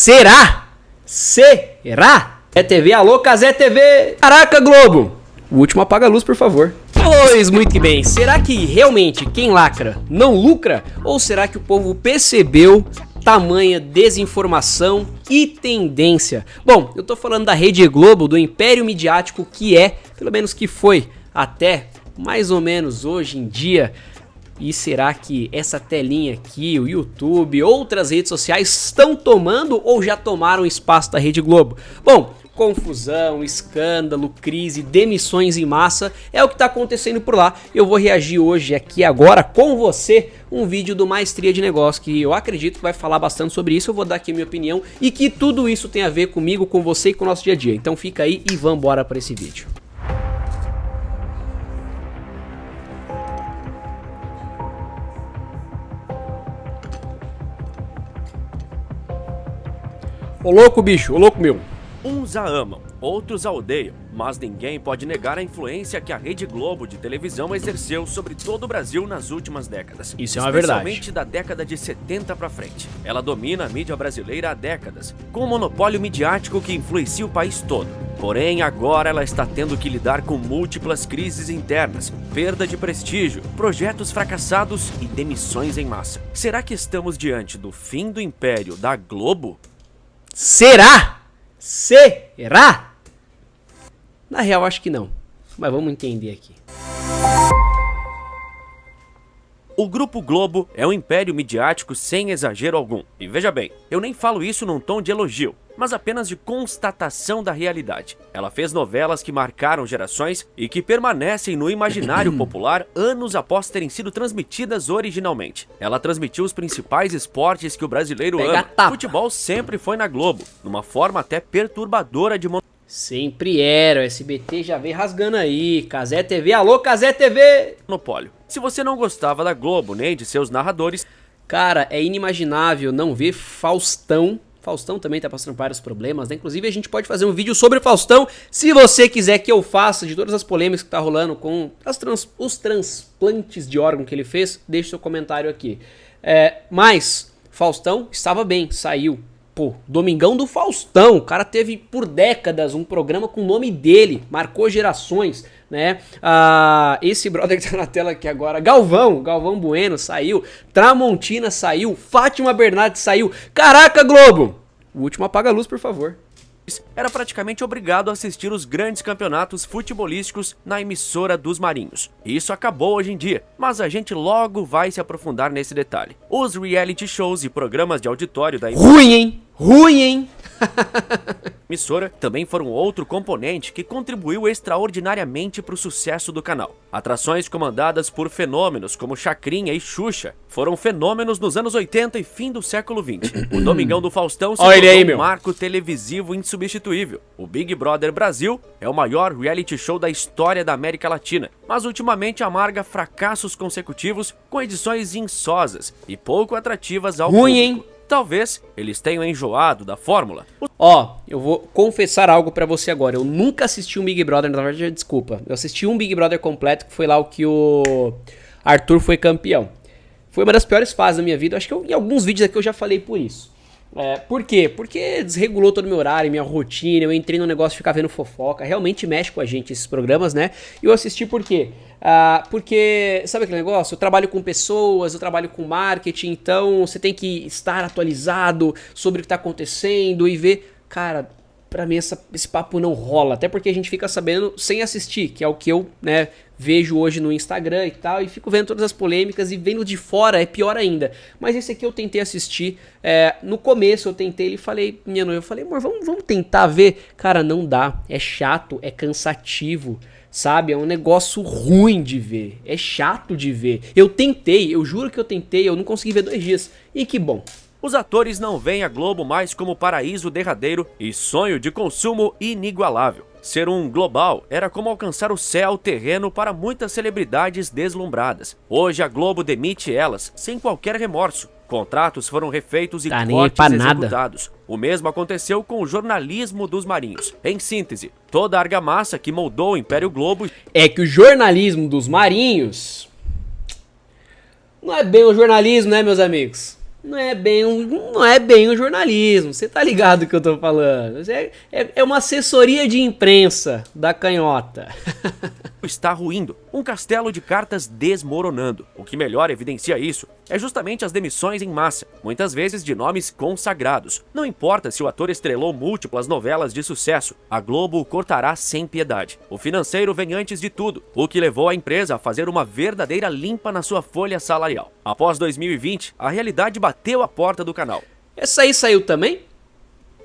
Será? Será? É TV, alô, Cazé TV. Caraca, Globo. O último apaga a luz, por favor. Pois, muito que bem. Será que realmente quem lacra não lucra? Ou será que o povo percebeu tamanha desinformação e tendência? Bom, eu tô falando da Rede Globo, do império midiático que é, pelo menos que foi até mais ou menos hoje em dia. E será que essa telinha aqui, o YouTube, outras redes sociais estão tomando ou já tomaram espaço da Rede Globo? Bom, confusão, escândalo, crise, demissões em massa é o que está acontecendo por lá. Eu vou reagir hoje aqui agora com você um vídeo do Maestria de Negócio que eu acredito que vai falar bastante sobre isso. Eu vou dar aqui a minha opinião e que tudo isso tem a ver comigo, com você e com o nosso dia a dia. Então fica aí e vamos embora para esse vídeo. Ô louco, bicho, ô louco meu. Uns a amam, outros a odeiam, mas ninguém pode negar a influência que a Rede Globo de televisão exerceu sobre todo o Brasil nas últimas décadas. Isso é uma verdade. Especialmente da década de 70 pra frente. Ela domina a mídia brasileira há décadas, com um monopólio midiático que influencia o país todo. Porém, agora ela está tendo que lidar com múltiplas crises internas, perda de prestígio, projetos fracassados e demissões em massa. Será que estamos diante do fim do império da Globo? Será? Será? Na real, acho que não. Mas vamos entender aqui. O Grupo Globo é um império midiático sem exagero algum. E veja bem, eu nem falo isso num tom de elogio, mas apenas de constatação da realidade. Ela fez novelas que marcaram gerações e que permanecem no imaginário popular anos após terem sido transmitidas originalmente. Ela transmitiu os principais esportes que o brasileiro ama. Futebol sempre foi na Globo, numa forma até perturbadora de sempre era, o SBT já vem rasgando aí, Cazé TV, alô Cazé TV! monopólio. Se você não gostava da Globo nem de seus narradores... Cara, é inimaginável não ver Faustão. Faustão também tá passando por vários problemas, né? Inclusive a gente pode fazer um vídeo sobre Faustão, se você quiser que eu faça, de todas as polêmicas que tá rolando com os transplantes de órgão que ele fez, deixe seu comentário aqui. Mas Faustão estava bem, saiu. Pô, Domingão do Faustão, o cara teve por décadas um programa com o nome dele, marcou gerações, né? Esse brother que tá na tela aqui agora, Galvão Bueno saiu, Tramontina saiu, Fátima Bernardes saiu. Caraca, Globo! O último apaga a luz, por favor. Era praticamente obrigado a assistir os grandes campeonatos futebolísticos na emissora dos Marinhos. Isso acabou hoje em dia, mas a gente logo vai se aprofundar nesse detalhe. Os reality shows e programas de auditório da Ruim, hein? Ruim, hein? emissora também foram outro componente que contribuiu extraordinariamente para o sucesso do canal. Atrações comandadas por fenômenos como Chacrinha e Xuxa foram fenômenos nos anos 80 e fim do século 20. O Domingão do Faustão se tornou um marco televisivo insubstituível. O Big Brother Brasil é o maior reality show da história da América Latina, mas ultimamente amarga fracassos consecutivos com edições insosas e pouco atrativas ao público. Hein? Talvez eles tenham enjoado da fórmula. Eu vou confessar algo pra você agora. Eu nunca assisti um Big Brother, na verdade, desculpa. Eu assisti um Big Brother completo, que foi lá o que o Arthur foi campeão. Foi uma das piores fases da minha vida. Acho que em alguns vídeos aqui eu já falei por isso. Por quê? Porque desregulou todo o meu horário, minha rotina. Eu entrei no negócio de ficar vendo fofoca. Realmente mexe com a gente esses programas, né? E eu assisti por quê? Porque, sabe aquele negócio? Eu trabalho com pessoas, eu trabalho com marketing, então você tem que estar atualizado sobre o que está acontecendo e ver. Cara, pra mim esse papo não rola, até porque a gente fica sabendo sem assistir, que é o que eu, né, vejo hoje no Instagram e tal, e fico vendo todas as polêmicas e vendo de fora é pior ainda. Mas esse aqui eu tentei assistir, no começo eu tentei e falei, minha noiva, eu falei, amor, vamos tentar ver. Cara, não dá, é chato, é cansativo. Sabe, é um negócio ruim de ver, é chato de ver. Eu tentei, eu juro que eu tentei, eu não consegui ver 2 dias. E que bom. Os atores não veem a Globo mais como paraíso derradeiro e sonho de consumo inigualável. Ser um global era como alcançar o céu terreno para muitas celebridades deslumbradas. Hoje a Globo demite elas sem qualquer remorso. Contratos foram refeitos e cortes executados. O mesmo aconteceu com o jornalismo dos Marinhos. Em síntese, toda a argamassa que moldou o Império Globo... É que o jornalismo dos Marinhos não é bem o jornalismo, né, meus amigos? não é bem um jornalismo. Você tá ligado do que eu tô falando. É uma assessoria de imprensa da canhota. Está ruindo, um castelo de cartas desmoronando. O que melhor evidencia isso é justamente as demissões em massa, muitas vezes de nomes consagrados. Não importa se o ator estrelou múltiplas novelas de sucesso, a Globo o cortará sem piedade. O financeiro vem antes de tudo, o que levou a empresa a fazer uma verdadeira limpa na sua folha salarial. Após 2020, a realidade bateu a porta do canal. Essa aí saiu também?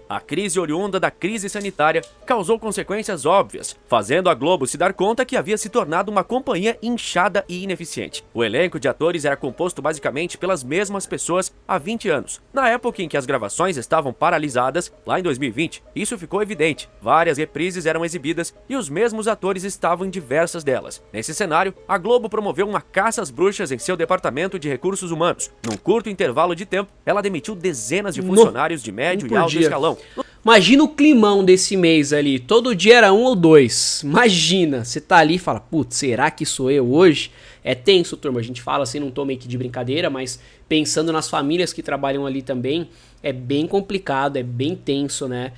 A crise oriunda da crise sanitária causou consequências óbvias, fazendo a Globo se dar conta que havia se tornado uma companhia inchada e ineficiente. O elenco de atores era composto basicamente pelas mesmas pessoas há 20 anos. Na época em que as gravações estavam paralisadas, lá em 2020, isso ficou evidente. Várias reprises eram exibidas e os mesmos atores estavam em diversas delas. Nesse cenário, a Globo promoveu uma caça às bruxas em seu departamento de recursos humanos. Num curto intervalo de tempo, ela demitiu dezenas de funcionários de médio e alto escalão. Imagina o climão desse mês ali. Todo dia era 1 ou 2. Imagina, você tá ali e fala, putz, será que sou eu hoje? É tenso, turma. A gente fala assim, não tô meio que de brincadeira, mas pensando nas famílias que trabalham ali também, é bem complicado, é bem tenso, né?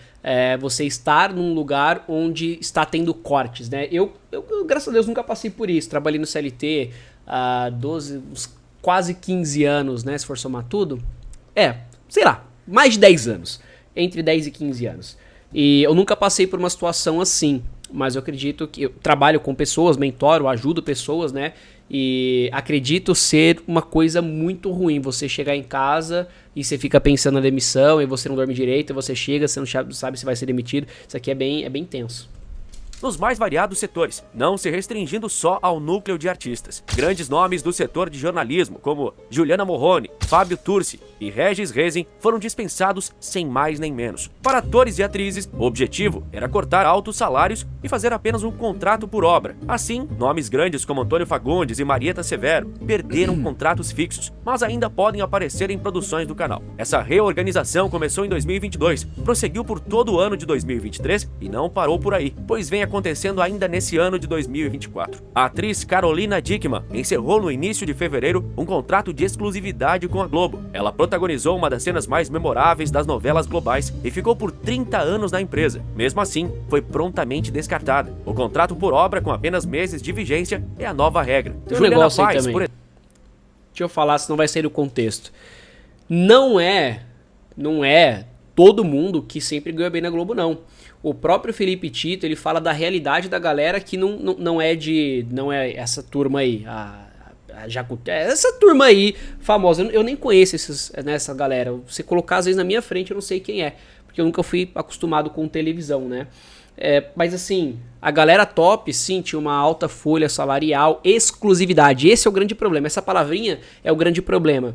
Você estar num lugar onde está tendo cortes, né? Eu, graças a Deus, nunca passei por isso. Trabalhei no CLT há quase 15 anos, né? Se for somar tudo. Sei lá, mais de 10 anos. Entre 10 e 15 anos. E eu nunca passei por uma situação assim, mas eu acredito que eu trabalho com pessoas, mentoro, ajudo pessoas, né? E acredito ser uma coisa muito ruim você chegar em casa e você fica pensando na demissão e você não dorme direito, e você chega, você não sabe se vai ser demitido. Isso aqui é bem tenso. Nos mais variados setores, não se restringindo só ao núcleo de artistas. Grandes nomes do setor de jornalismo, como Juliana Morrone, Fábio Turci e Regis Rezin, foram dispensados sem mais nem menos. Para atores e atrizes, o objetivo era cortar altos salários e fazer apenas um contrato por obra. Assim, nomes grandes como Antônio Fagundes e Marieta Severo perderam contratos fixos, mas ainda podem aparecer em produções do canal. Essa reorganização começou em 2022, prosseguiu por todo o ano de 2023 e não parou por aí, pois vem acontecendo ainda nesse ano de 2024. A atriz Carolina Dickmann encerrou no início de fevereiro um contrato de exclusividade com a Globo. Ela protagonizou uma das cenas mais memoráveis das novelas globais e ficou por 30 anos na empresa. Mesmo assim, foi prontamente descartada. O contrato por obra com apenas meses de vigência é a nova regra. Tem um negócio aí também. Deixa eu falar, senão vai sair do contexto. Não é todo mundo que sempre ganha bem na Globo, não. O próprio Felipe Tito, ele fala da realidade da galera que não é essa turma aí, essa turma aí famosa. Eu nem conheço essa galera. Você colocar às vezes na minha frente, eu não sei quem é, porque eu nunca fui acostumado com televisão, né? Mas assim, a galera top, sim, tinha uma alta folha salarial, exclusividade. Esse é o grande problema. Essa palavrinha é o grande problema.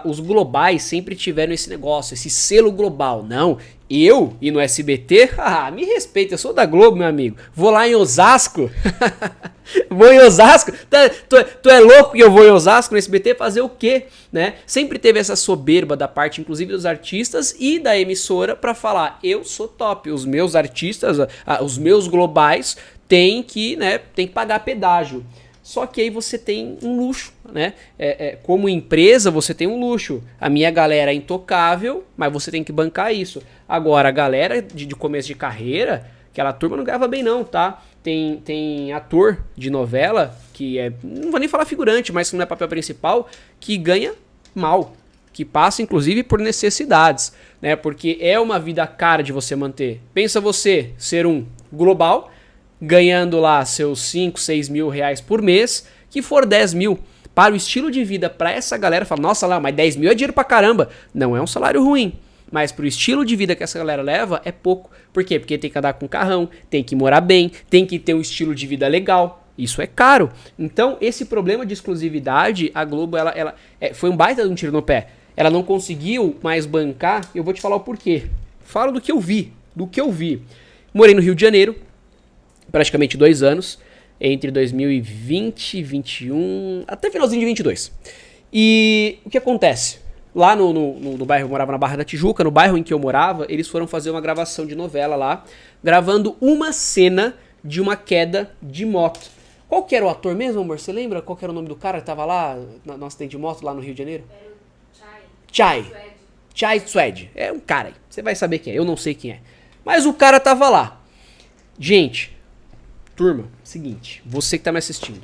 Os globais sempre tiveram esse negócio, esse selo global. Não, eu e no SBT, me respeita, eu sou da Globo, meu amigo. Vou lá em Osasco. Vou em Osasco? Tu é louco que eu vou em Osasco no SBT fazer o quê? Né? Sempre teve essa soberba da parte, inclusive, dos artistas e da emissora pra falar, eu sou top, os meus artistas, os meus globais têm que pagar pedágio. Só que aí você tem um luxo, né? Como empresa, você tem um luxo. A minha galera é intocável, mas você tem que bancar isso. Agora, a galera de começo de carreira, aquela turma não ganhava bem não, tá? Tem ator de novela, que não vou nem falar figurante, mas que não é papel principal, que ganha mal. Que passa, inclusive, por necessidades, né? Porque é uma vida cara de você manter. Pensa você ser um global, ganhando lá seus 5, 6 mil reais por mês, que for 10 mil. Para o estilo de vida, para essa galera, fala, nossa lá, mas 10 mil é dinheiro pra caramba. Não é um salário ruim, mas pro estilo de vida que essa galera leva, é pouco. Por quê? Porque tem que andar com carrão, tem que morar bem, tem que ter um estilo de vida legal. Isso é caro. Então, esse problema de exclusividade, a Globo, ela foi um baita de um tiro no pé. Ela não conseguiu mais bancar, eu vou te falar o porquê. Falo do que eu vi, Morei no Rio de Janeiro, praticamente 2 anos, entre 2020 e 2021, até finalzinho de 22. E o que acontece? Lá no bairro, eu morava na Barra da Tijuca, no bairro em que eu morava, eles foram fazer uma gravação de novela lá, gravando uma cena de uma queda de moto. Qual que era o ator mesmo, amor? Você lembra qual que era o nome do cara que tava lá no acidente de moto lá no Rio de Janeiro? Chai Suede. É um cara aí. Você vai saber quem é. Eu não sei quem é. Mas o cara tava lá. Gente, turma, seguinte. Você que tá me assistindo.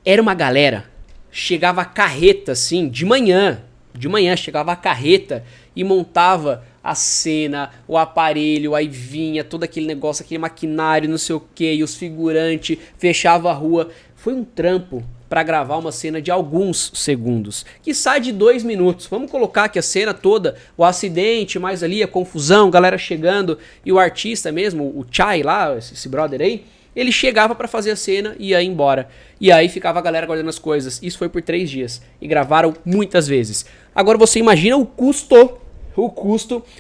Era uma galera. Chegava a carreta, assim, de manhã. De manhã chegava a carreta e montava a cena, o aparelho, aí vinha todo aquele negócio, aquele maquinário, não sei o que, e os figurantes, fechava a rua. Foi um trampo para gravar uma cena de alguns segundos, que sai de 2 minutos. Vamos colocar que a cena toda, o acidente, mais ali a confusão, galera chegando, e o artista mesmo, o Chai lá, esse brother aí, ele chegava para fazer a cena e ia embora. E aí ficava a galera guardando as coisas. Isso foi por 3 dias. E gravaram muitas vezes. Agora você imagina o custo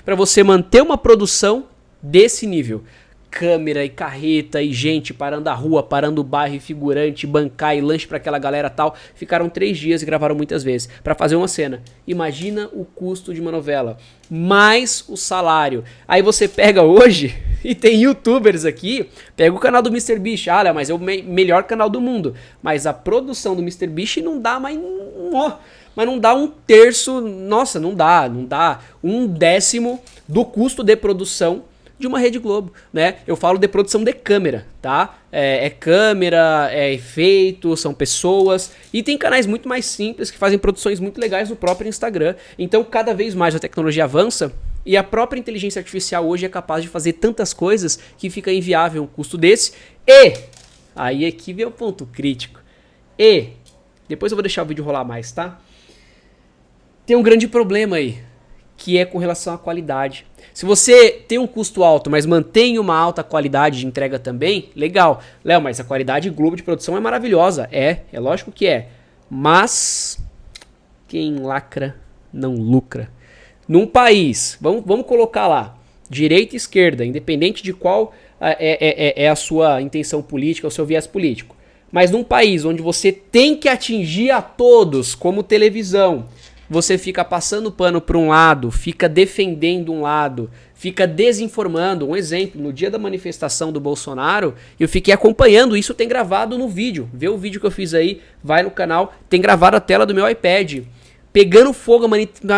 para você manter uma produção desse nível. Câmera e carreta e gente parando a rua, parando o bairro, e figurante, bancar e lanche pra aquela galera tal. Ficaram 3 dias e gravaram muitas vezes pra fazer uma cena. Imagina o custo de uma novela, mais o salário. Aí você pega hoje, e tem youtubers aqui, pega o canal do MrBeast, olha, mas é o melhor canal do mundo. Mas a produção do MrBeast não dá mais... mas não dá 1/3, nossa, não dá 1/10 do custo de produção de uma Rede Globo, né? Eu falo de produção de câmera, tá? É câmera, é efeito, são pessoas, e tem canais muito mais simples que fazem produções muito legais no próprio Instagram. Então, cada vez mais a tecnologia avança e a própria inteligência artificial hoje é capaz de fazer tantas coisas que fica inviável um custo desse. E aí aqui vem o ponto crítico. E depois eu vou deixar o vídeo rolar mais, tá? Tem um grande problema aí, que é com relação à qualidade. Se você tem um custo alto, mas mantém uma alta qualidade de entrega também, legal. Léo, mas a qualidade Globo de produção é maravilhosa. É lógico que é. Mas quem lacra não lucra. Num país, vamos colocar lá, direita e esquerda, independente de qual é a sua intenção política, o seu viés político. Mas num país onde você tem que atingir a todos, como televisão, você fica passando pano para um lado, fica defendendo um lado, fica desinformando. Um exemplo, no dia da manifestação do Bolsonaro, eu fiquei acompanhando, isso tem gravado no vídeo. Vê o vídeo que eu fiz aí, vai no canal, tem gravado a tela do meu iPad. Pegando fogo, a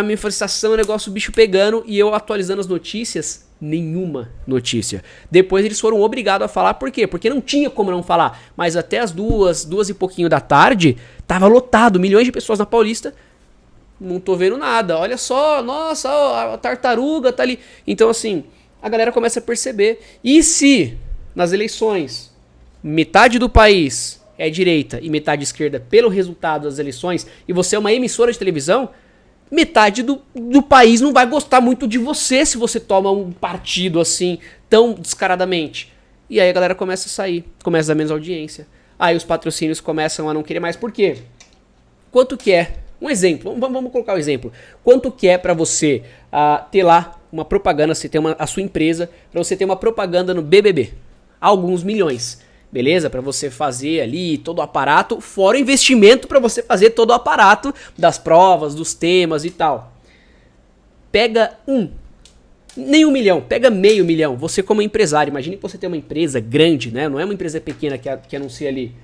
manifestação, o negócio, o bicho pegando, e eu atualizando as notícias, nenhuma notícia. Depois eles foram obrigados a falar, por quê? Porque não tinha como não falar. Mas até as 2 e pouquinho da tarde, tava lotado, milhões de pessoas na Paulista. Não tô vendo nada, olha só, nossa, a tartaruga tá ali. Então assim, a galera começa a perceber. E se nas eleições metade do país é direita e metade esquerda pelo resultado das eleições, e você é uma emissora de televisão, metade do país não vai gostar muito de você se você toma um partido assim, tão descaradamente. E aí a galera começa a sair, começa a dar menos audiência. Aí os patrocínios começam a não querer mais. Por quê? Quanto que é? Um exemplo, vamos colocar um exemplo. Quanto que é para você ter lá uma propaganda, você ter a sua empresa, para você ter uma propaganda no BBB? Alguns milhões, beleza? Para você fazer ali todo o aparato, fora o investimento para você fazer todo o aparato das provas, dos temas e tal. Pega nem 1 milhão, pega meio milhão. Você como empresário, imagine que você tem uma empresa grande, né? Não é uma empresa pequena que anuncia ali.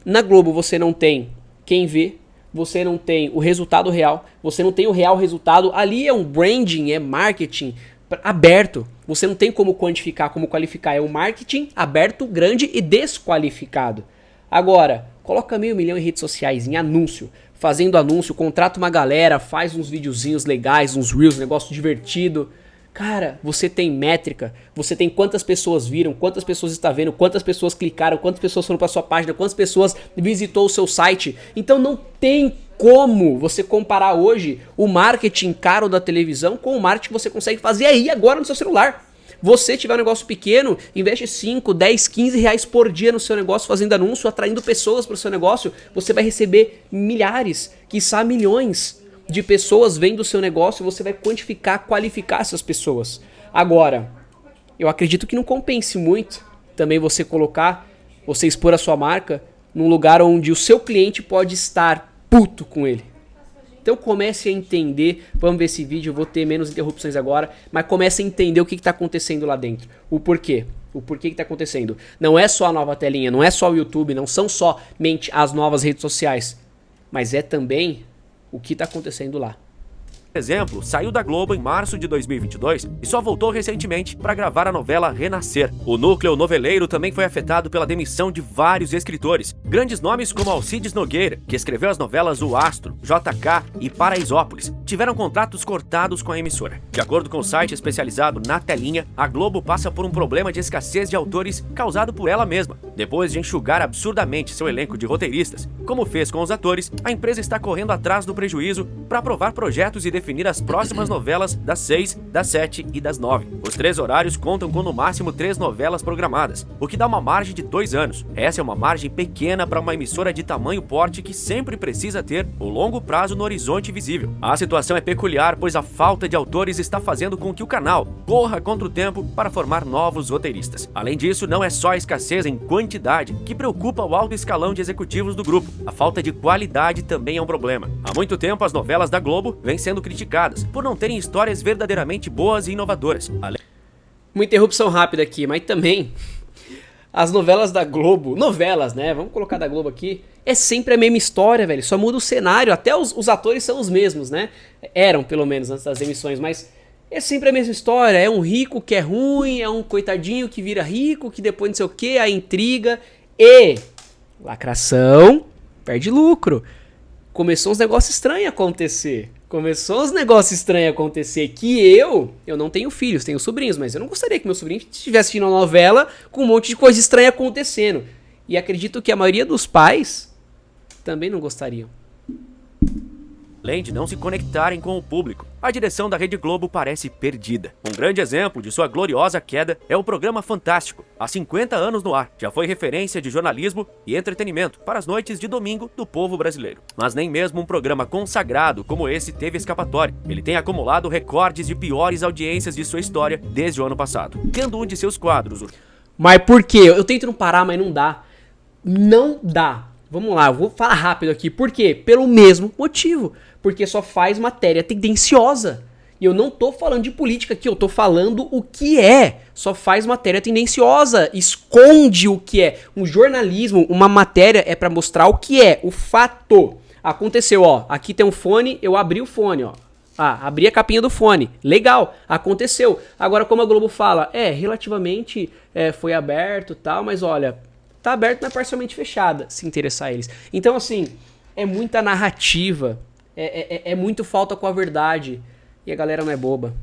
Na Globo você não tem quem vê, você não tem o resultado real, você não tem o real resultado, ali é um branding, é marketing aberto, você não tem como quantificar, como qualificar, é um marketing aberto, grande e desqualificado. Agora, coloca 500 mil em redes sociais, em anúncio, fazendo anúncio, contrata uma galera, faz uns videozinhos legais, uns reels, negócio divertido. Cara, você tem métrica, você tem quantas pessoas viram, quantas pessoas está vendo, quantas pessoas clicaram, quantas pessoas foram para sua página, quantas pessoas visitou o seu site. Então não tem como você comparar hoje o marketing caro da televisão com o marketing que você consegue fazer aí agora no seu celular. Você tiver um negócio pequeno, investe 5, 10, 15 reais por dia no seu negócio fazendo anúncio, atraindo pessoas para o seu negócio, você vai receber milhares, quiçá milhões de pessoas vendo o seu negócio, você vai quantificar, qualificar essas pessoas. Agora, eu acredito que não compense muito também você expor a sua marca num lugar onde o seu cliente pode estar puto com ele. Então comece a entender, vamos ver esse vídeo, eu vou ter menos interrupções agora, mas comece a entender o que está acontecendo lá dentro, o porquê que está acontecendo. Não é só a nova telinha, não é só o YouTube, não são somente as novas redes sociais, mas é também o que tá acontecendo lá. Exemplo, saiu da Globo em março de 2022 e só voltou recentemente para gravar a novela Renascer. O núcleo noveleiro também foi afetado pela demissão de vários escritores. Grandes nomes como Alcides Nogueira, que escreveu as novelas O Astro, JK e Paraisópolis, tiveram contratos cortados com a emissora. De acordo com o site especializado Na Telinha, a Globo passa por um problema de escassez de autores causado por ela mesma. Depois de enxugar absurdamente seu elenco de roteiristas, como fez com os atores, a empresa está correndo atrás do prejuízo para aprovar projetos e definir as próximas novelas das 6, das 7 e das 9. Os 3 horários contam com no máximo 3 novelas programadas, o que dá uma margem de 2 anos. Essa é uma margem pequena para uma emissora de tamanho porte que sempre precisa ter o longo prazo no horizonte visível. A situação é peculiar, pois a falta de autores está fazendo com que o canal corra contra o tempo para formar novos roteiristas. Além disso, não é só a escassez em quantidade que preocupa o alto escalão de executivos do grupo. A falta de qualidade também é um problema. Há muito tempo, as novelas da Globo vêm sendo criticadas por não terem histórias verdadeiramente boas e inovadoras. Uma interrupção rápida aqui, mas também as novelas da Globo, novelas, né? Vamos colocar da Globo aqui. É sempre a mesma história, velho. Só muda o cenário. Até os atores são os mesmos, né? Eram, pelo menos, antes das emissões. Mas é sempre a mesma história. É um rico que é ruim, é um coitadinho que vira rico, que depois não sei o que, a intriga. E lacração perde lucro. Começou uns negócios estranhos a acontecer. Que eu não tenho filhos, tenho sobrinhos, mas eu não gostaria que meu sobrinho estivesse assistindo uma novela com um monte de coisa estranha acontecendo. E acredito que a maioria dos pais também não gostariam. Além de não se conectarem com o público, a direção da Rede Globo parece perdida. Um grande exemplo de sua gloriosa queda é o programa Fantástico, há 50 anos no ar. Já foi referência de jornalismo e entretenimento para as noites de domingo do povo brasileiro. Mas nem mesmo um programa consagrado como esse teve escapatória. Ele tem acumulado recordes de piores audiências de sua história desde o ano passado, tendo um de seus quadros. Mas por quê? Eu tento não parar, mas não dá. Não dá. Vamos lá, eu vou falar rápido aqui. Por quê? Pelo mesmo motivo. Porque só faz matéria tendenciosa. E eu não tô falando de política aqui, eu tô falando o que é. Só faz matéria tendenciosa, esconde o que é. Um jornalismo, uma matéria é pra mostrar o que é, o fato. Aconteceu, ó, aqui tem um fone, eu abri o fone, ó. Ah, abri a capinha do fone. Legal, aconteceu. Agora, como a Globo fala, relativamente foi aberto e tal, mas olha, tá aberto, mas parcialmente fechada, se interessar eles. Então, assim, é muita narrativa, é muito falta com a verdade, e a galera não é boba.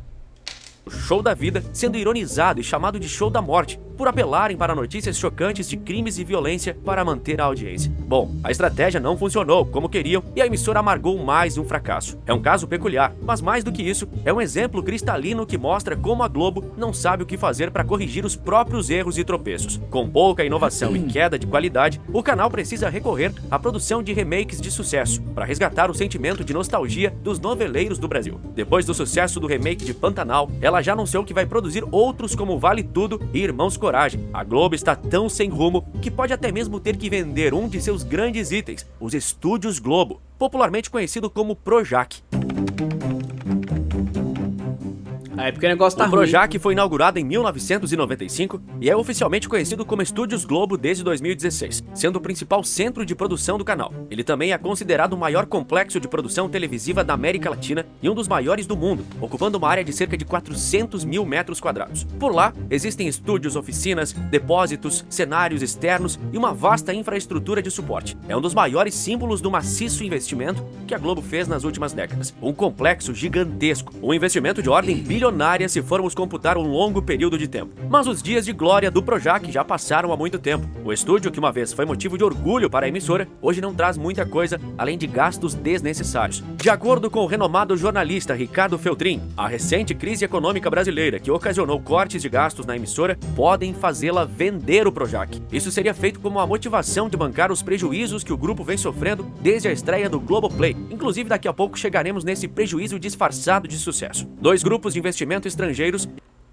O show da vida sendo ironizado e chamado de show da morte, por apelarem para notícias chocantes de crimes e violência para manter a audiência. Bom, a estratégia não funcionou como queriam e a emissora amargou mais um fracasso. É um caso peculiar, mas mais do que isso, é um exemplo cristalino que mostra como a Globo não sabe o que fazer para corrigir os próprios erros e tropeços. Com pouca inovação e queda de qualidade, o canal precisa recorrer à produção de remakes de sucesso, para resgatar o sentimento de nostalgia dos noveleiros do Brasil. Depois do sucesso do remake de Pantanal, ela já anunciou que vai produzir outros como Vale Tudo e Irmãos Coragem. A Globo está tão sem rumo que pode até mesmo ter que vender um de seus grandes itens, os Estúdios Globo, popularmente conhecido como Projac. Aí porque o negócio tá ruim. O Projac foi inaugurado em 1995 e é oficialmente conhecido como Estúdios Globo desde 2016, sendo o principal centro de produção do canal. Ele também é considerado o maior complexo de produção televisiva da América Latina e um dos maiores do mundo, ocupando uma área de cerca de 400 mil metros quadrados. Por lá, existem estúdios, oficinas, depósitos, cenários externos e uma vasta infraestrutura de suporte. É um dos maiores símbolos do maciço investimento que a Globo fez nas últimas décadas. Um complexo gigantesco, um investimento de ordem bilionária se formos computar um longo período de tempo. Mas os dias de glória do Projac já passaram há muito tempo. O estúdio, que uma vez foi motivo de orgulho para a emissora, hoje não traz muita coisa além de gastos desnecessários. De acordo com o renomado jornalista Ricardo Feltrin, a recente crise econômica brasileira, que ocasionou cortes de gastos na emissora, podem fazê-la vender o Projac. Isso seria feito como uma motivação de bancar os prejuízos que o grupo vem sofrendo desde a estreia do Globoplay. Inclusive, daqui a pouco chegaremos nesse prejuízo disfarçado de sucesso. 2 grupos de investimento estrangeiros.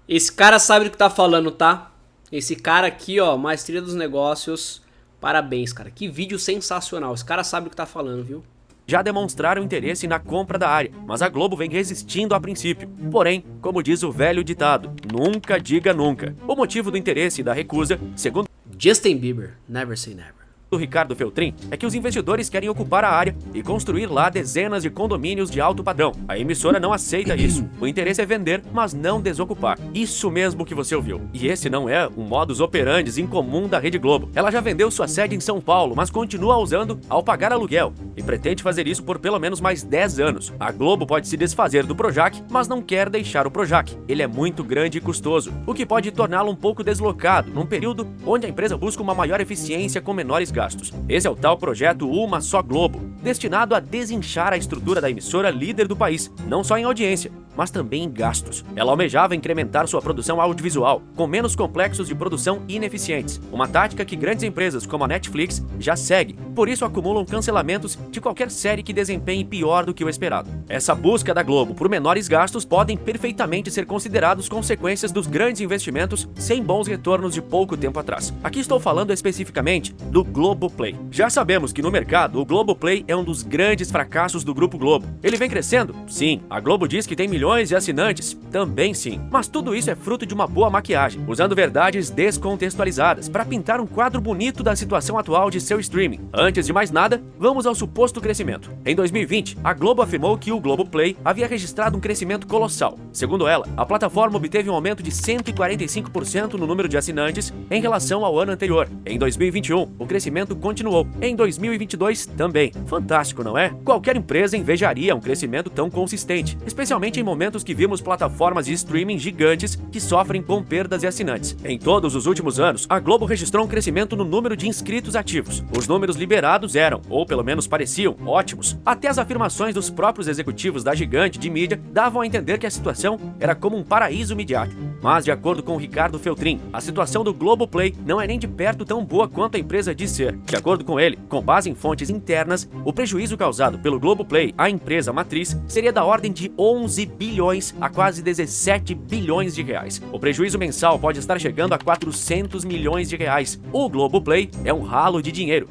Esse cara sabe do que tá falando, tá? Esse cara aqui, ó, maestria dos negócios. Parabéns, cara. Que vídeo sensacional. Esse cara sabe do que tá falando, viu? Já demonstraram interesse na compra da área, mas a Globo vem resistindo a princípio. Porém, como diz o velho ditado, nunca diga nunca. O motivo do interesse e da recusa, segundo Justin Bieber, never say never. do Ricardo Feltrin é que os investidores querem ocupar a área e construir lá dezenas de condomínios de alto padrão. A emissora não aceita isso. O interesse é vender, mas não desocupar. Isso mesmo que você ouviu. E esse não é um modus operandi incomum da Rede Globo. Ela já vendeu sua sede em São Paulo, mas continua usando ao pagar aluguel e pretende fazer isso por pelo menos mais 10 anos. A Globo pode se desfazer do Projac, mas não quer deixar o Projac. Ele é muito grande e custoso, o que pode torná-lo um pouco deslocado num período onde a empresa busca uma maior eficiência com menores gastos. Esse é o tal projeto Uma Só Globo, destinado a desinchar a estrutura da emissora líder do país, não só em audiência, mas também em gastos. Ela almejava incrementar sua produção audiovisual, com menos complexos de produção ineficientes, uma tática que grandes empresas como a Netflix já seguem, por isso acumulam cancelamentos de qualquer série que desempenhe pior do que o esperado. Essa busca da Globo por menores gastos podem perfeitamente ser considerados consequências dos grandes investimentos sem bons retornos de pouco tempo atrás. Aqui estou falando especificamente do Globoplay. Já sabemos que no mercado o Globoplay é um dos grandes fracassos do Grupo Globo. Ele vem crescendo? Sim. A Globo diz que tem milhões de assinantes? Também sim. Mas tudo isso é fruto de uma boa maquiagem, usando verdades descontextualizadas para pintar um quadro bonito da situação atual de seu streaming. Antes de mais nada, vamos ao suposto crescimento. Em 2020, a Globo afirmou que o Globoplay havia registrado um crescimento colossal. Segundo ela, a plataforma obteve um aumento de 145% no número de assinantes em relação ao ano anterior. Em 2021, o crescimento continuou. Em 2022 também. Fantástico, não é? Qualquer empresa invejaria um crescimento tão consistente, especialmente em momentos que vimos plataformas de streaming gigantes que sofrem com perdas de assinantes. Em todos os últimos anos, a Globo registrou um crescimento no número de inscritos ativos. Os números liberados eram, ou pelo menos pareciam, ótimos. Até as afirmações dos próprios executivos da gigante de mídia davam a entender que a situação era como um paraíso midiático. Mas, de acordo com o Ricardo Feltrin, a situação do Globoplay não é nem de perto tão boa quanto a empresa diz ser. De acordo com ele, com base em fontes internas, o prejuízo causado pelo Globoplay à empresa matriz seria da ordem de 11 bilhões a quase 17 bilhões de reais. O prejuízo mensal pode estar chegando a 400 milhões de reais. O Globoplay é um ralo de dinheiro.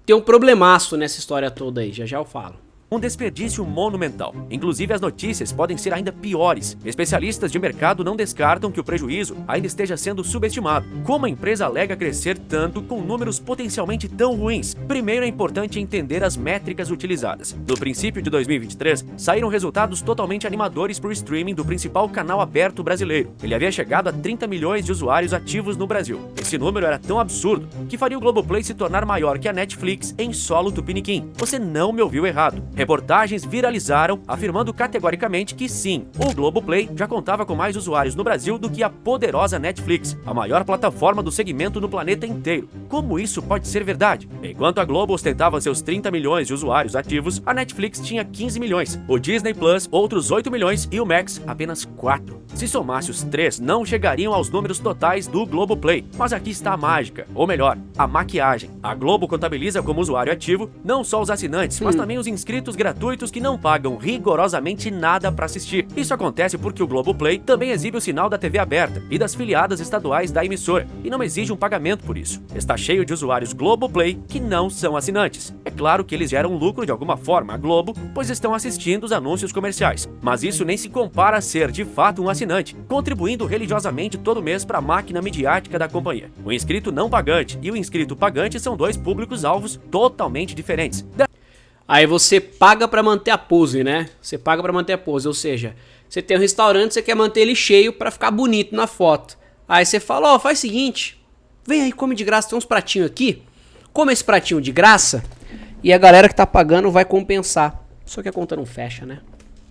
Tem um problemaço nessa história toda aí, já eu falo. Um desperdício monumental. Inclusive, as notícias podem ser ainda piores. Especialistas de mercado não descartam que o prejuízo ainda esteja sendo subestimado. Como a empresa alega crescer tanto com números potencialmente tão ruins? Primeiro é importante entender as métricas utilizadas. No princípio de 2023, saíram resultados totalmente animadores para o streaming do principal canal aberto brasileiro. Ele havia chegado a 30 milhões de usuários ativos no Brasil. Esse número era tão absurdo que faria o Globoplay se tornar maior que a Netflix em solo tupiniquim. Você não me ouviu errado. Reportagens viralizaram, afirmando categoricamente que sim, o Globoplay já contava com mais usuários no Brasil do que a poderosa Netflix, a maior plataforma do segmento no planeta inteiro. Como isso pode ser verdade? Enquanto a Globo ostentava seus 30 milhões de usuários ativos, a Netflix tinha 15 milhões, o Disney Plus outros 8 milhões e o Max apenas 4. Se somasse os três, não chegariam aos números totais do Globoplay. Mas aqui está a mágica, ou melhor, a maquiagem. A Globo contabiliza como usuário ativo não só os assinantes, mas também os inscritos gratuitos que não pagam rigorosamente nada para assistir. Isso acontece porque o Globoplay também exibe o sinal da TV aberta e das filiadas estaduais da emissora e não exige um pagamento por isso. Está cheio de usuários Globoplay que não são assinantes. É claro que eles geram lucro de alguma forma à Globo, pois estão assistindo os anúncios comerciais. Mas isso nem se compara a ser de fato um assinante, contribuindo religiosamente todo mês para a máquina midiática da companhia. O inscrito não pagante e o inscrito pagante são dois públicos-alvos totalmente diferentes. Aí você paga pra manter a pose, né? Você paga pra manter a pose, ou seja, você tem um restaurante, você quer manter ele cheio pra ficar bonito na foto. Aí você fala, ó, faz o seguinte, vem aí, come de graça, tem uns pratinhos aqui, come esse pratinho de graça e a galera que tá pagando vai compensar. Só que a conta não fecha, né?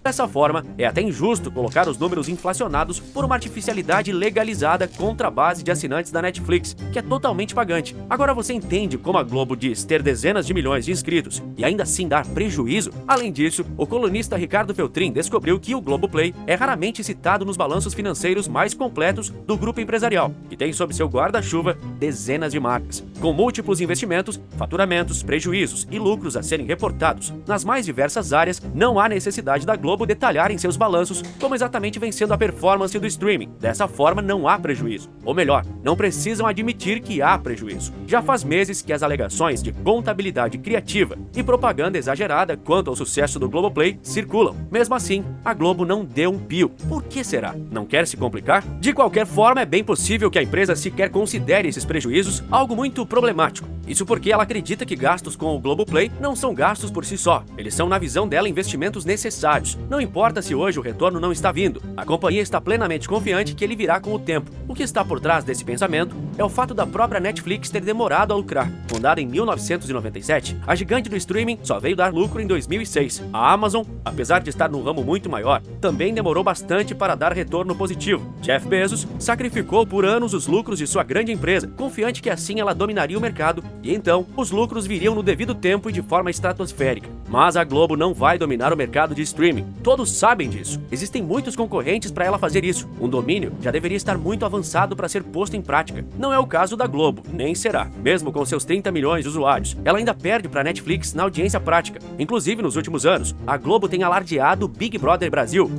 Dessa forma, é até injusto colocar os números inflacionados por uma artificialidade legalizada contra a base de assinantes da Netflix, que é totalmente pagante. Agora você entende como a Globo diz ter dezenas de milhões de inscritos e ainda assim dar prejuízo? Além disso, o colunista Ricardo Feltrin descobriu que o Globoplay é raramente citado nos balanços financeiros mais completos do grupo empresarial, que tem sob seu guarda-chuva dezenas de marcas, com múltiplos investimentos, faturamentos, prejuízos e lucros a serem reportados nas mais diversas áreas. Não há necessidade da Globo Globo detalhar em seus balanços como exatamente vem sendo a performance do streaming. Dessa forma, não há prejuízo. Ou melhor, não precisam admitir que há prejuízo. Já faz meses que as alegações de contabilidade criativa e propaganda exagerada quanto ao sucesso do Globoplay circulam. Mesmo assim, a Globo não deu um pio. Por que será? Não quer se complicar? De qualquer forma, é bem possível que a empresa sequer considere esses prejuízos algo muito problemático. Isso porque ela acredita que gastos com o Globoplay não são gastos por si só. Eles são, na visão dela, investimentos necessários. Não importa se hoje o retorno não está vindo. A companhia está plenamente confiante que ele virá com o tempo. O que está por trás desse pensamento é o fato da própria Netflix ter demorado a lucrar. Fundada em 1997, a gigante do streaming só veio dar lucro em 2006. A Amazon, apesar de estar num ramo muito maior, também demorou bastante para dar retorno positivo. Jeff Bezos sacrificou por anos os lucros de sua grande empresa, confiante que assim ela dominaria o mercado e então os lucros viriam no devido tempo e de forma estratosférica. Mas a Globo não vai dominar o mercado de streaming. Todos sabem disso. Existem muitos concorrentes para ela fazer isso. Um domínio já deveria estar muito avançado para ser posto em prática. Não é o caso da Globo, nem será. Mesmo com seus 30 milhões de usuários, ela ainda perde para a Netflix na audiência prática. Inclusive, nos últimos anos, a Globo tem alardeado Big Brother Brasil.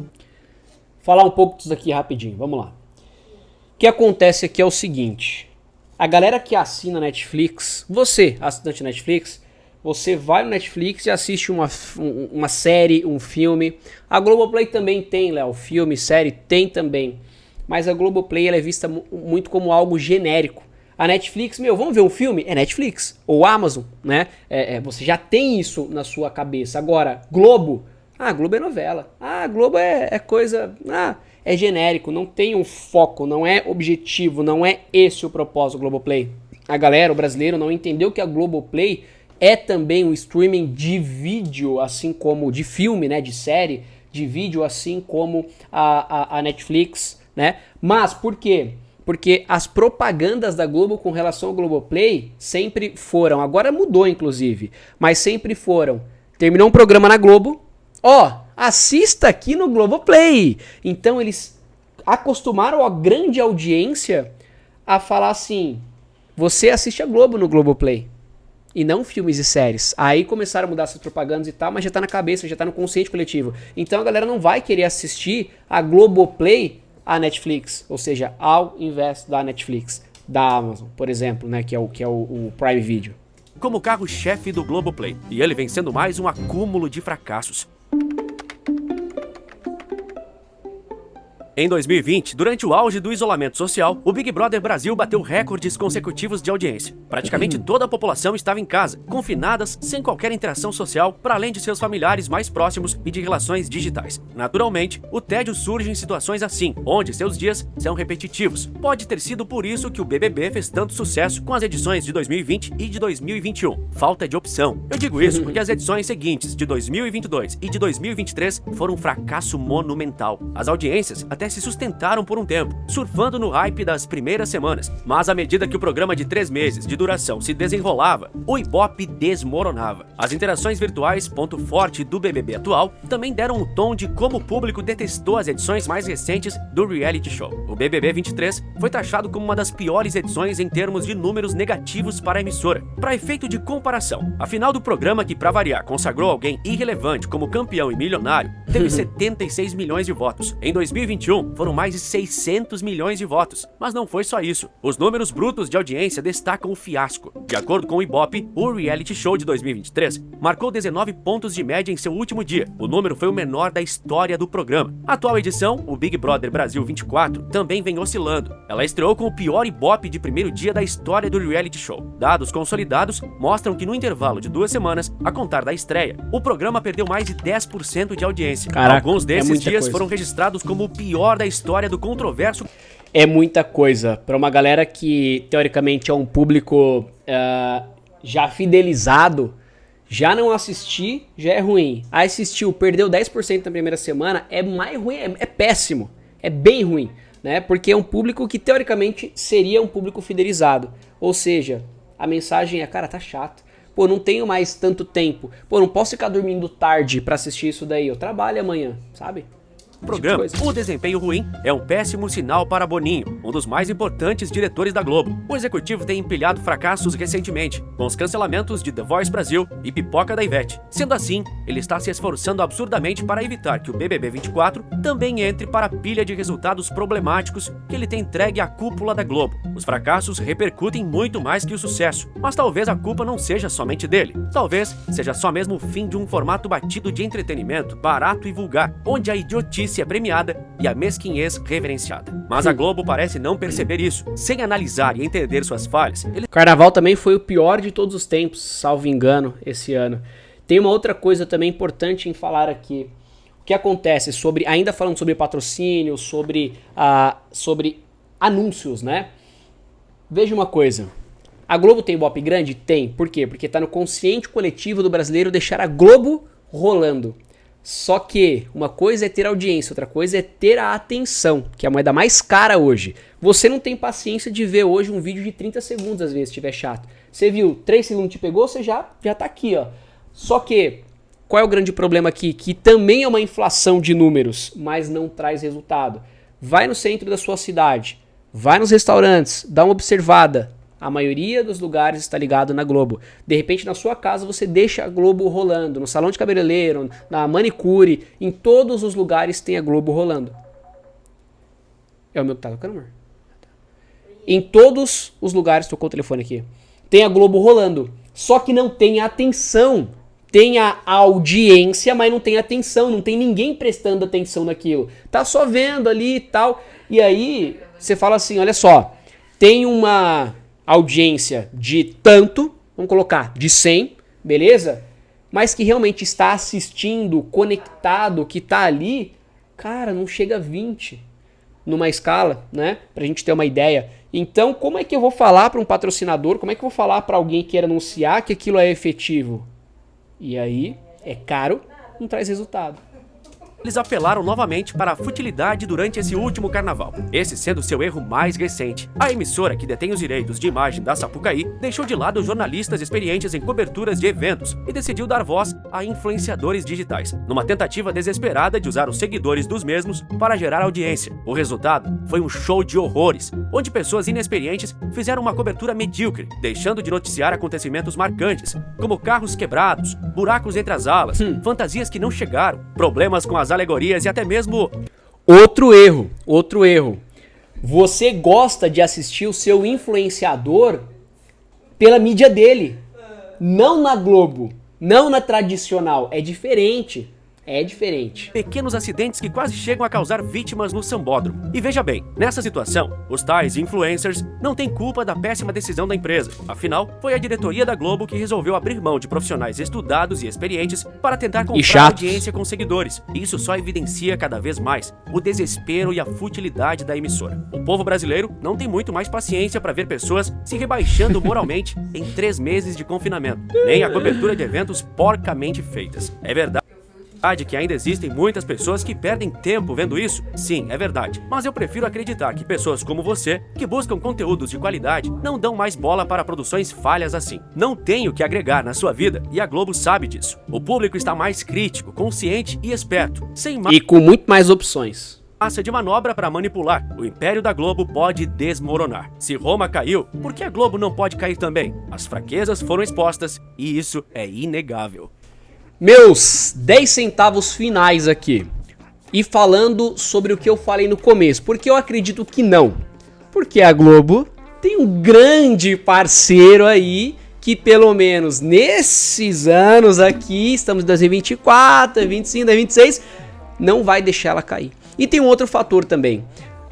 Falar um pouco disso aqui rapidinho, vamos lá. O que acontece aqui é o seguinte: a galera que assina Netflix, você, assinante Netflix, você vai no Netflix e assiste uma série, um filme. A Globoplay também tem, Léo, filme, série, tem também. Mas a Globoplay ela é vista muito como algo genérico. A Netflix, vamos ver um filme? É Netflix. Ou Amazon, né? Você já tem isso na sua cabeça. Agora, Globo. Globo é novela. Globo é coisa... é genérico, não tem um foco, não é objetivo, não é esse o propósito do Globoplay. A galera, o brasileiro, não entendeu que a Globoplay é também um streaming de vídeo, assim como de filme, né, de série, de vídeo, assim como a Netflix, né? Mas por quê? Porque as propagandas da Globo com relação ao Globoplay sempre foram, agora mudou inclusive, mas sempre foram, terminou um programa na Globo, assista aqui no Globoplay. Então eles acostumaram a grande audiência a falar assim, você assiste a Globo no Globoplay e não filmes e séries. Aí começaram a mudar essas propagandas e tal, mas já tá na cabeça, já tá no consciente coletivo. Então a galera não vai querer assistir a Globoplay a Netflix, ou seja, ao invés da Netflix, da Amazon, por exemplo, né, que é o Prime Video. Como carro-chefe do Globoplay, e ele vem sendo mais um acúmulo de fracassos. Em 2020, durante o auge do isolamento social, o Big Brother Brasil bateu recordes consecutivos de audiência. Praticamente toda a população estava em casa, confinadas, sem qualquer interação social, para além de seus familiares mais próximos e de relações digitais. Naturalmente, o tédio surge em situações assim, onde seus dias são repetitivos. Pode ter sido por isso que o BBB fez tanto sucesso com as edições de 2020 e de 2021. Falta de opção. Eu digo isso porque as edições seguintes, de 2022 e de 2023, foram um fracasso monumental. As audiências até se sustentaram por um tempo, surfando no hype das primeiras semanas. Mas à medida que o programa de 3 meses de duração se desenrolava, o Ibope desmoronava. As interações virtuais, ponto forte do BBB atual, também deram um tom de como o público detestou as edições mais recentes do reality show. O BBB 23 foi taxado como uma das piores edições em termos de números negativos para a emissora. Para efeito de comparação, a final do programa, que para variar consagrou alguém irrelevante como campeão e milionário, teve 76 milhões de votos. Em 2021, foram mais de 600 milhões de votos. Mas não foi só isso. Os números brutos de audiência destacam o fiasco. De acordo com o Ibope, o reality show de 2023 marcou 19 pontos de média em seu último dia. O número foi o menor da história do programa. A atual edição, o Big Brother Brasil 24, também vem oscilando. Ela estreou com o pior Ibope de primeiro dia da história do reality show. Dados consolidados mostram que no intervalo de 2 semanas, a contar da estreia, o programa perdeu mais de 10% de audiência. Caraca, alguns desses dias coisa. Foram registrados como o pior da história do controverso. É muita coisa para uma galera que teoricamente é um público já fidelizado. Já não assistir já é ruim. Assistiu, perdeu 10% na primeira semana, é mais ruim, é péssimo, é bem ruim, né? Porque é um público que teoricamente seria um público fidelizado. Ou seja, a mensagem é, cara, tá chato. Pô, não tenho mais tanto tempo. Pô, não posso ficar dormindo tarde pra assistir isso daí. Eu trabalho amanhã, sabe? programa. O desempenho ruim é um péssimo sinal para Boninho, um dos mais importantes diretores da Globo. O executivo tem empilhado fracassos recentemente, com os cancelamentos de The Voice Brasil e Pipoca da Ivete. Sendo assim, ele está se esforçando absurdamente para evitar que o BBB 24 também entre para a pilha de resultados problemáticos que ele tem entregue à cúpula da Globo. Os fracassos repercutem muito mais que o sucesso, mas talvez a culpa não seja somente dele. Talvez seja só mesmo o fim de um formato batido de entretenimento barato e vulgar, onde a idiotice é premiada e a mesquinhez reverenciada. Mas a Globo parece não perceber isso. Sem analisar e entender suas falhas, ele... Carnaval também foi o pior de todos os tempos, salvo engano, esse ano. Tem uma outra coisa também importante em falar aqui. O que acontece sobre, ainda falando sobre patrocínio, sobre anúncios, né? Veja uma coisa. A Globo tem Ibope grande? Tem. Por quê? Porque tá no consciente coletivo do brasileiro deixar a Globo rolando. Só que uma coisa é ter audiência, outra coisa é ter a atenção, que é a moeda mais cara hoje. Você não tem paciência de ver hoje um vídeo de 30 segundos, às vezes, se estiver chato. Você viu, 3 segundos te pegou, você já tá aqui, ó. Só que, qual é o grande problema aqui? Que também é uma inflação de números, mas não traz resultado. Vai no centro da sua cidade, vai nos restaurantes, dá uma observada. A maioria dos lugares está ligado na Globo. De repente, na sua casa, você deixa a Globo rolando. No salão de cabeleireiro, na manicure, em todos os lugares tem a Globo rolando. É o meu que tá tocando, amor? Em todos os lugares, tocou o telefone aqui, tem a Globo rolando. Só que não tem atenção. Tem a audiência, mas não tem atenção. Não tem ninguém prestando atenção naquilo. Tá só vendo ali e tal. E aí, você fala assim, olha só, tem uma audiência de tanto, vamos colocar, de 100, beleza? Mas que realmente está assistindo, conectado, que tá ali, cara, não chega a 20 numa escala, né? Pra gente ter uma ideia. Então, como é que eu vou falar para um patrocinador, como é que eu vou falar para alguém que quer anunciar que aquilo é efetivo? E aí, é caro, não traz resultado. Eles apelaram novamente para a futilidade durante esse último carnaval, esse sendo seu erro mais recente. A emissora, que detém os direitos de imagem da Sapucaí, deixou de lado jornalistas experientes em coberturas de eventos e decidiu dar voz a influenciadores digitais, numa tentativa desesperada de usar os seguidores dos mesmos para gerar audiência. O resultado foi um show de horrores, onde pessoas inexperientes fizeram uma cobertura medíocre, deixando de noticiar acontecimentos marcantes, como carros quebrados, buracos entre as alas, fantasias que não chegaram, problemas com as alegorias e até mesmo... Outro erro. Você gosta de assistir o seu influenciador pela mídia dele. Não na Globo, não na tradicional. É diferente. Pequenos acidentes que quase chegam a causar vítimas no sambódromo. E veja bem, nessa situação, os tais influencers não têm culpa da péssima decisão da empresa. Afinal, foi a diretoria da Globo que resolveu abrir mão de profissionais estudados e experientes para tentar comprar audiência com seguidores. Isso só evidencia cada vez mais o desespero e a futilidade da emissora. O povo brasileiro não tem muito mais paciência para ver pessoas se rebaixando moralmente em 3 meses de confinamento, nem a cobertura de eventos porcamente feitas. É verdade que ainda existem muitas pessoas que perdem tempo vendo isso? Sim, é verdade. Mas eu prefiro acreditar que pessoas como você, que buscam conteúdos de qualidade, não dão mais bola para produções falhas assim. Não tem o que agregar na sua vida e a Globo sabe disso. O público está mais crítico, consciente e esperto. E com muito mais opções. Massa de manobra para manipular. O império da Globo pode desmoronar. Se Roma caiu, por que a Globo não pode cair também? As fraquezas foram expostas e isso é inegável. Meus 10 centavos finais aqui. E falando sobre o que eu falei no começo. Porque eu acredito que não. Porque a Globo tem um grande parceiro aí que pelo menos nesses anos aqui, estamos em 2024, 2025, 2026, não vai deixar ela cair. E tem um outro fator também.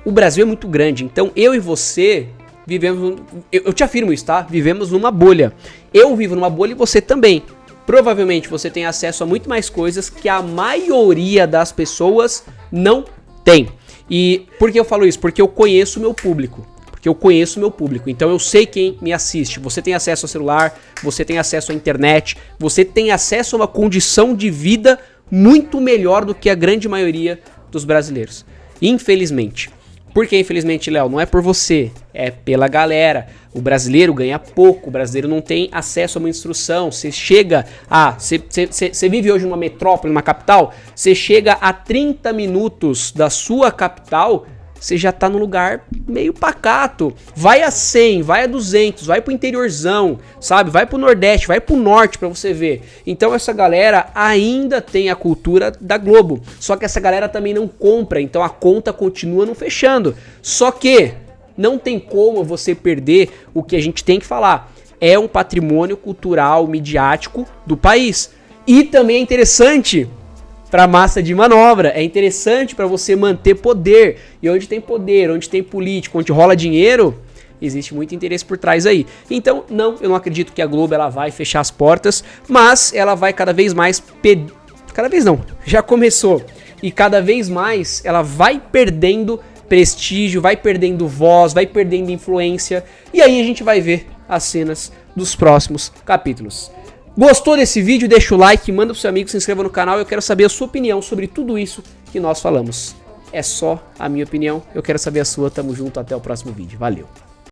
O Brasil é muito grande, então eu e você vivemos... Eu te afirmo isso, tá? Vivemos numa bolha. Eu vivo numa bolha e você também. Provavelmente você tem acesso a muito mais coisas que a maioria das pessoas não tem. E por que eu falo isso? Porque eu conheço o meu público. Então eu sei quem me assiste. Você tem acesso ao celular, você tem acesso à internet, você tem acesso a uma condição de vida muito melhor do que a grande maioria dos brasileiros. Infelizmente. Porque, infelizmente, Léo, não é por você, é pela galera. O brasileiro ganha pouco, o brasileiro não tem acesso a uma instrução. Você chega a... Você vive hoje numa metrópole, numa capital, você chega a 30 minutos da sua capital, você já tá num lugar meio pacato. Vai a 100, vai a 200, vai pro interiorzão, sabe? Vai pro Nordeste, vai pro Norte pra você ver. Então essa galera ainda tem a cultura da Globo. Só que essa galera também não compra, então a conta continua não fechando. Só que não tem como você perder o que a gente tem que falar. É um patrimônio cultural, midiático do país. E também é interessante para massa de manobra, é interessante para você manter poder. E onde tem poder, onde tem político, onde rola dinheiro, existe muito interesse por trás aí. Então, não, eu não acredito que a Globo ela vai fechar as portas, mas ela vai cada vez mais cada vez não, já começou. E cada vez mais ela vai perdendo prestígio, vai perdendo voz, vai perdendo influência. E aí a gente vai ver as cenas dos próximos capítulos. Gostou desse vídeo? Deixa o like, manda pro seu amigo, se inscreva no canal. Eu quero saber a sua opinião sobre tudo isso que nós falamos. É só a minha opinião, eu quero saber a sua. Tamo junto, até o próximo vídeo. Valeu!